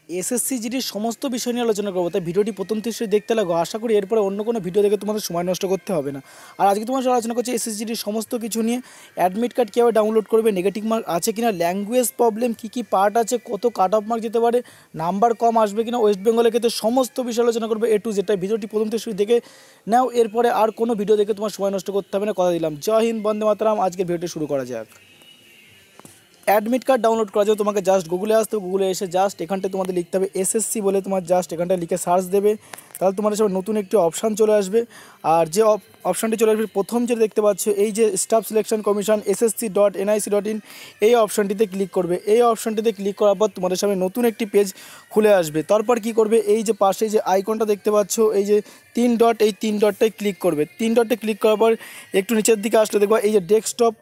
SSC জিডির সমস্ত বিষয় নিয়ে আলোচনা করবো, তাই ভিডিওটি প্রথম থেকে দেখতে লাগো। আশা করি এরপরে অন্য কোনো ভিডিও দেখে তোমাদের সময় নষ্ট করতে হবে না। আর আজকে তোমার সাথে আলোচনা করছি এসএসসি জিডির সমস্ত কিছু নিয়ে। অ্যাডমিট কার্ড কীভাবে ডাউনলোড করবে, নেগেটিভ মার্ক আছে কিনা, ল্যাঙ্গুয়েজ প্রবলেম কী কী পার্ট আছে, কত কাট অফ মার্ক যেতে পারে, নাম্বার কম আসবে কিনা ওয়েস্ট বেঙ্গলের ক্ষেত্রে, সমস্ত বিষয় আলোচনা করবে এ টু জেড। তাই ভিডিওটি প্রথম থেকে দেখে নাও, এরপরে আর কোনো ভিডিও দেখে তোমার সময় নষ্ট করতে হবে না, কথা দিলাম। জয় হিন্দ, বন্দে মাতরম। আজকের ভিডিওটি শুরু করা যাক। অ্যাডমিট কার্ড ডাউনলোড করা যাবে, তোমাকে জাস্ট গুগলে আসতে হবে। গুগলে এসে জাস্ট এখানটায় তোমাদের লিখতে হবে এসএসসি বলে, তোমার জাস্ট এখানটায় লিখে সার্চ দেবে, তাহলে তোমাদের সব নতুন একটি অপশান চলে আসবে। আর যে অপশানটি চলে আসবে প্রথম যেটা দেখতে পাচ্ছ, এই যে স্টাফ সিলেকশন কমিশন ssc.nic.in, এই অপশানটিতে ক্লিক করবে। এই অপশানটিতে ক্লিক করার পর তোমাদের সামনে নতুন একটি পেজ খুলে আসবে। তারপর কি করবে, এই যে পাশে যে আইকনটা দেখতে পাচ্ছ, এই যে 3 ডট, এই 3 ডটটায় ক্লিক করবে। 3 ডটে ক্লিক করার পর একটু নিচের দিকে আসলে দেখবা এই যে ডেস্কটপ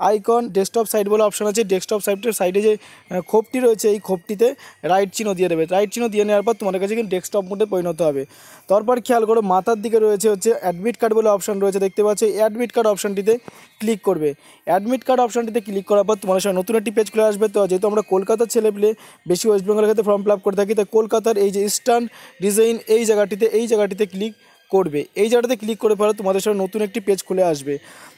আইকন, ডেস্কটপ সাইড বলে অপশান আছে। ডেস্কটপ সাইটের সাইডে যে খোপটি রয়েছে, এই খোপটিতে রাইট চিহ্ন দিয়ে দেবে। রাইট চিহ্ন দিয়ে নেওয়ার পর তোমাদের কাছে কিন্তু ডেস্কটপ মোডে পরিণত হবে। তারপর খেয়াল করো মাথার দিকে রয়েছে হচ্ছে অ্যাডমিট কার্ড বলে অপশান রয়েছে, দেখতে পাচ্ছ। অ্যাডমিট কার্ড অপশানটিতে ক্লিক করবে। অ্যাডমিট কার্ড অপশানটিতে ক্লিক করার পর তোমাদের সামনে নতুন একটি পেজ খুলে আসবে। তো যেহেতু আমরা কলকাতার ছেলেপিলে বেশি ওয়েস্ট বেঙ্গলের ক্ষেত্রে ফর্ম ফিল আপ করে থাকি, তাই কলকাতার এই যে ইস্টার্ন ডিজাইন, এই জায়গাটিতে ক্লিক করবে। এই জায়গাটাতে ক্লিক করে পরে তোমাদের সামনে নতুন একটি পেজ খুলে আসবে।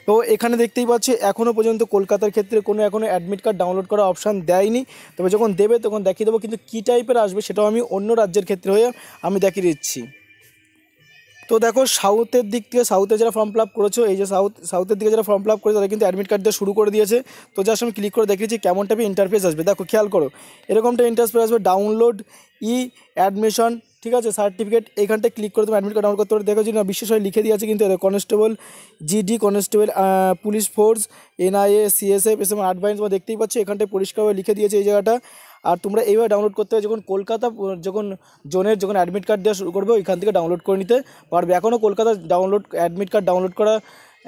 তো এখানে দেখতেই পাচ্ছি এখনও পর্যন্ত কলকাতার ক্ষেত্রে এখনও অ্যাডমিট কার্ড ডাউনলোড করার অপশান দেয়নি। তবে যখন দেবে তখন দেখিয়ে দেবো, কিন্তু কী টাইপের আসবে সেটাও আমি অন্য রাজ্যের ক্ষেত্রে হয়ে আমি দেখিয়ে দিচ্ছি। তো দেখো সাউথের দিক থেকে, সাউথে যারা ফর্ম ফিল আপ করেছো, এই যে সাউথের দিকে যারা ফর্ম ফিল আপ করেছে তারা কিন্তু অ্যাডমিট কার্ড দিয়ে শুরু করে দিয়েছে। তো জাস্ট আমি ক্লিক করে দেখিয়েছি কেমন টাইপের ইন্টারফেস আসবে। দেখো খেয়াল করো, এরকমটা ইন্টারফেস আসবে। ডাউনলোড অ্যাডমিশন, ঠিক আছে, সার্টিফিকেট, এইখানটায় ক্লিক করে তুমি অ্যাডমিট কার্ড ডাউনলোড করতে পারো। দেখো যদি না বিশেষ হয় লিখে দিয়ে আছে কিন্তু, constable, GD constable, police force, NIA, CSF, এসব অ্যাডভাইস তোমরা দেখতেই পাচ্ছ, এখানটায় পরিষ্কারভাবে লিখে দিয়েছে এই জায়গাটা। আর তোমরা এইভাবে ডাউনলোড করতে হবে, যখন কলকাতা যখন অ্যাডমিট কার্ড দেওয়া শুরু করবে ওইখান থেকে ডাউনলোড করে নিতে পারবে। এখনও কলকাতা অ্যাডমিট কার্ড ডাউনলোড করা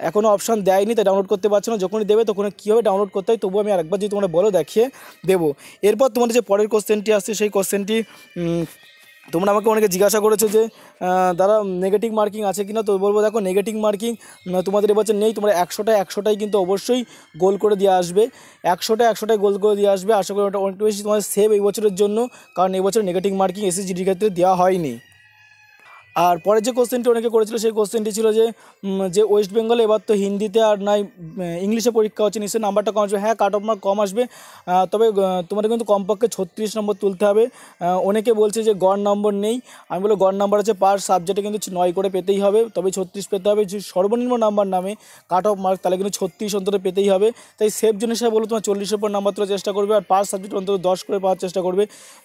এখনও অপশান দেয়নি, তাই ডাউনলোড করতে পারছো না। যখনই দেবে তখন কীভাবে ডাউনলোড করতে হয় তবু আমি আরেকবার যদি তোমরা বলো দেখিয়ে দেবো। এরপর তোমাদের যে পরের কোশ্চেনটি আসছে, সেই কোশ্চেনটি তোমরা আমাকে অনেকে জিজ্ঞাসা করেছো যে দাদা নেগেটিভ মার্কিং আছে কিনা। তো বলবো দেখো নেগেটিভ মার্কিং তোমাদের এবছর নেই। তোমরা 100টায় কিন্তু অবশ্যই গোল করে দিয়ে আসবে। 100টায় গোল করে দিয়ে আসবে। আশা করি ওটা অনেক বেশি তোমাদের সেভ এই বছরের জন্য, কারণ এই বছর নেগেটিভ মার্কিং এসএসজিডির ক্ষেত্রে দেওয়া হয়নি। আর পরে যে কোশ্চেনটি অনেকে করেছিল, সেই কোশ্চেনটি ছিল যে ওয়েস্ট বেঙ্গলে এবার তো হিন্দিতে আর নাই ইংলিশে পরীক্ষা হচ্ছে, নিশ্চয়ই নাম্বারটা কম আসবে। হ্যাঁ, কাট অফ মার্ক কম আসবে, তবে তোমাদের কিন্তু কমপক্ষে 36 নম্বর তুলতে হবে। অনেকে বলছে যে গড় নম্বর নেই, আমি বলবো গড় নাম্বার আছে, পার সাবজেক্টে কিন্তু 9 করে পেতেই হবে, তবে 36 পেতে হবে। যে সর্বনিম্ন নাম্বার নামে কাট অফ মার্ক, তাহলে কিন্তু 36 অন্তত পেতেই হবে। তাই সেফ জন্য হিসাবে বলো তোমার 40-এর উপর নাম্বার তোলার চেষ্টা করবে, আর পার সাবজেক্ট অন্তত 10 করে পাওয়ার চেষ্টা করবে।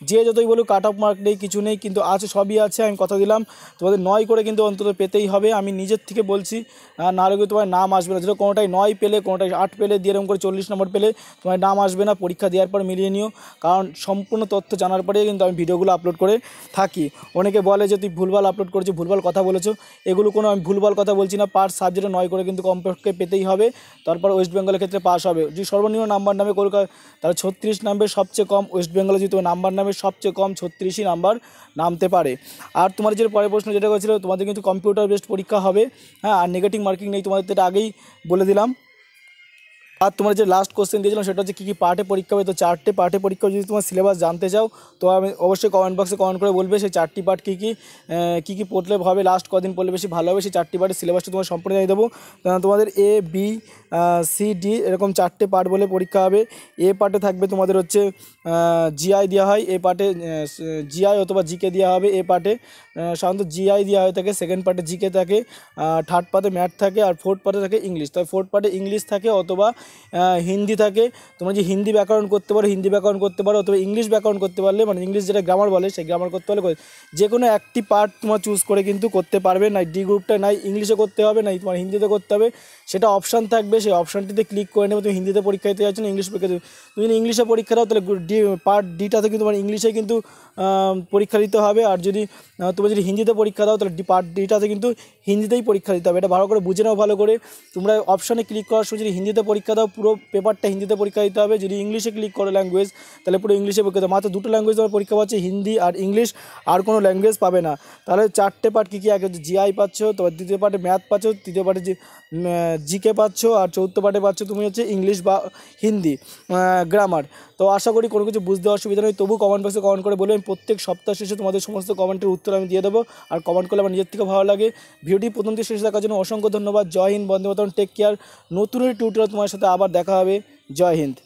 যে যতই বলুক কাট অফ মার্ক নেই, কিছু নেই, কিন্তু আছে, সবই আছে। আমি কথা দিলাম তোমাদের 9 করে কিন্তু অন্তত পেতেই হবে, আমি নিজের থেকে বলছি। নাহলে কিন্তু তোমার নাম আসবে না। যেটা কোনোটাই 9 পেলে, কোনোটাই 8 পেলে, দিয়ে এরকম করে 40 নম্বর পেলে তোমার নাম আসবে না। পরীক্ষা দেওয়ার পর মিলিয়ে নিও, কারণ সম্পূর্ণ তথ্য জানার পরে কিন্তু আমি ভিডিওগুলো আপলোড করে থাকি। অনেকে বলে যে তুই ভুলভাল আপলোড করেছো, ভুলভাল কথা বলেছো। এগুলো কোনো আমি ভুলভাল কথা বলছি না। পার সাবজেক্টে 9 করে কিন্তু কমপক্ষে পেতেই হবে, তারপর ওয়েস্ট বেঙ্গলের ক্ষেত্রে পাস হবে। যদি সর্বনিম্ন নাম্বার নামে কলকাতা, তাহলে 36 নাম্বার সবচেয়ে কম। ওয়েস্ট বেঙ্গলে যদি তোমার নাম্বার নামে সবচেয়ে কম 36ই নাম্বার নামতে পারে। আর তোমার যে পরের প্রশ্ন যেটা করেছিল, তোমাদের কিন্তু কম্পিউটার বেসড পরীক্ষা হবে, হ্যাঁ, আর নেগেটিভ মার্কিং নেই, তোমাদের এটা আগেই বলে দিলাম। আর তোমার যে লাস্ট কোশ্চেন দিয়েছিলাম সেটা হচ্ছে কী কী পার্টে পরীক্ষা হবে। তো 4টে পার্টে পরীক্ষা, যদি তোমার সিলেবাস জানতে চাও তো আমি অবশ্যই কমেন্ট বক্সে কমেন্ট করে বলবে সেই 4টি পার্ট কী কী পড়লে হবে, লাস্ট কদিন পড়লে বেশি ভালো হবে। সেই 4টি পার্টের সিলেবাসটা তোমার সম্পূর্ণ জানিয়ে দেবো। তোমাদের এ, বি, সি, ডি এরকম 4টে পার্ট বলে পরীক্ষা হবে। এ পার্টে থাকবে তোমাদের হচ্ছে জিআই দেওয়া হয়, এ পার্টে জিআই অথবা জিকে দেওয়া হবে। এ পার্টে সাধারণত জিআই দেওয়া হয়ে থাকে, সেকেন্ড পার্টে জিকে থাকে, থার্ড পার্টে ম্যাথ থাকে, আর ফোর্থ পার্টে থাকে ইংলিশ। তবে ফোর্থ পার্টে ইংলিশ থাকে অথবা হিন্দি থাকে। তোমরা যে হিন্দি ব্যাকরণ করতে পারো, অথবা ইংলিশ ব্যাকরণ করতে পারলে, মানে ইংলিশ যেটা গ্রামার বলে সেই গ্রামার করতে পারলে যে কোনো একটি পার্ট তোমার চুজ করে কিন্তু করতে পারবে। না ডি গ্রুপটা নাই ইংলিশে করতে হবে, নাই তোমার হিন্দিতে করতে হবে, সেটা অপশান থাকবে। সেই অপশানটিতে ক্লিক করে নেবে। তুমি হিন্দিতে পরীক্ষা দিতে যাচ্ছ না, ইংলিশ পরীক্ষা দেবে। তুমি যদি ইংলিশে পরীক্ষা দাও তাহলে পার্ট ডিটাতে কিন্তু তোমার ইংলিশে কিন্তু পরীক্ষা দিতে হবে। আর যদি তুমি যদি হিন্দিতে পরীক্ষা দাও তাহলে পার্ট ডিটাতে কিন্তু হিন্দিতেই পরীক্ষা দিতে হবে। এটা ভালো করে বুঝে নাও। ভালো করে তোমরা অপশানে ক্লিক করার সময় যদি হিন্দিতে পরীক্ষা পরীক্ষা দাও পুরো পেপারটা হিন্দিতে পরীক্ষা দিতে হবে। যদি ইংলিশে ক্লিক করো ল্যাঙ্গুয়েজ তাহলে পুরো ইংলিশে পরীক্ষা দাও। মাত্র দুটো ল্যাঙ্গুয়েজ তোমার পরীক্ষা পাচ্ছে, হিন্দি আর ইংলিশ, আর কোনো ল্যাঙ্গুয়েজ পাবে না। তাহলে চারটে পার্ট কী কী, এক হচ্ছে জিআই পাচ্ছ, তোমার দ্বিতীয় পার্টে ম্যাথ পাচ্ছ, তৃতীয় পার্টে জিকে পাচ্ছ, আর চতুর্থ পার্টে পাচ্ছ তুমি হচ্ছে ইংলিশ বা হিন্দি গ্রামার। তো আশা করি কোনো কিছু বুঝতে অসুবিধা নেই। তবু কমেন্ট বক্সে কমেন্ট করে বলবেন, প্রত্যেক সপ্তাহ শেষে তোমাদের সমস্ত কমেন্টের উত্তর আমি দিয়ে দেবো। আর কমেন্ট করলে আমার নিজের থেকে ভালো লাগে। ভিডিওটি প্রথম থেকে শেষ দেখার জন্য অসংখ্য ধন্যবাদ। জয় হিন্দ, বন্দে মাতরম, টেক কেয়ার। নতুন টিউটোরিয়াল তোমার সাথে আবার দেখা হবে। জয় হিন্দ।